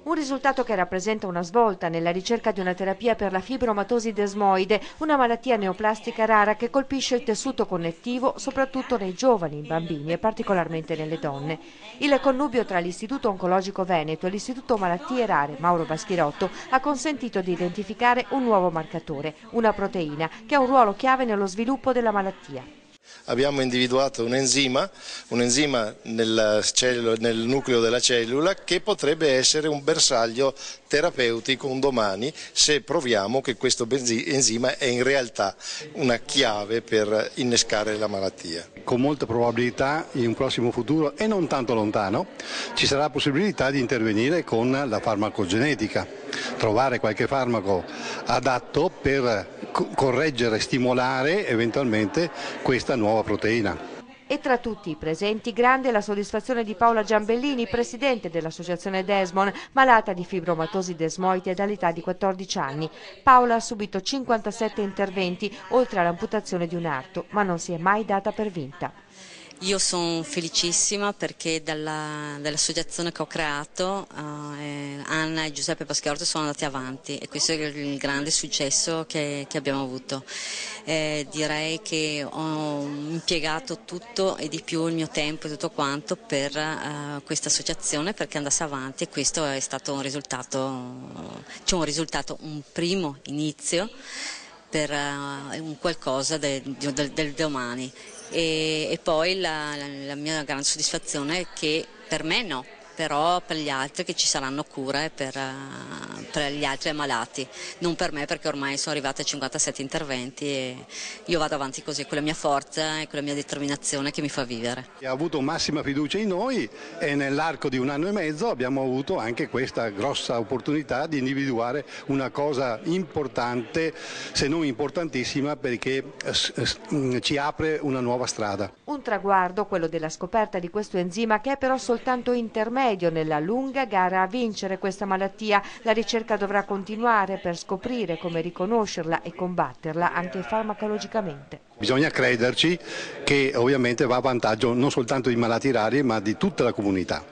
Un risultato che rappresenta una svolta nella ricerca di una terapia per la fibromatosi desmoide, una malattia neoplastica rara che colpisce il tessuto connettivo soprattutto nei giovani bambini e particolarmente nelle donne. Il connubio tra l'Istituto Oncologico Veneto e l'Istituto Malattie Rare Mauro Baschirotto ha consentito di identificare un nuovo marcatore, una proteina, che ha un ruolo chiave nello sviluppo della malattia. Abbiamo individuato un enzima nel nucleo della cellula che potrebbe essere un bersaglio terapeutico un domani se proviamo che questo enzima è in realtà una chiave per innescare la malattia. Con molta probabilità in un prossimo futuro e non tanto lontano ci sarà la possibilità di intervenire con la farmacogenetica, trovare qualche farmaco adatto per correggere, stimolare eventualmente questa nuova proteina. E tra tutti i presenti grande la soddisfazione di Paola Giambellini, presidente dell'associazione Desmon, malata di fibromatosi desmoide dall'età di 14 anni. Paola ha subito 57 interventi, oltre all'amputazione di un arto, ma non si è mai data per vinta. Io sono felicissima perché dall'associazione che ho creato Anna e Giuseppe Baschirotto sono andati avanti e questo è il grande successo che abbiamo avuto. Direi che ho impiegato tutto e di più il mio tempo e tutto quanto per questa associazione perché andasse avanti e questo è stato un risultato, un primo inizio per un qualcosa del domani. E poi la mia grande soddisfazione è che per me no, però per gli altri che ci saranno cure per gli altri ammalati, non per me perché ormai sono arrivata a 57 interventi e io vado avanti così con la mia forza e con la mia determinazione che mi fa vivere. Ha avuto massima fiducia in noi e nell'arco di 1 anno e mezzo abbiamo avuto anche questa grossa opportunità di individuare una cosa importante, se non importantissima, perché ci apre una nuova strada. Un traguardo, quello della scoperta di questo enzima che è però soltanto intermedio nella lunga gara a vincere questa malattia. La ricerca dovrà continuare per scoprire come riconoscerla e combatterla anche farmacologicamente. Bisogna crederci che ovviamente va a vantaggio non soltanto di malati rari ma di tutta la comunità.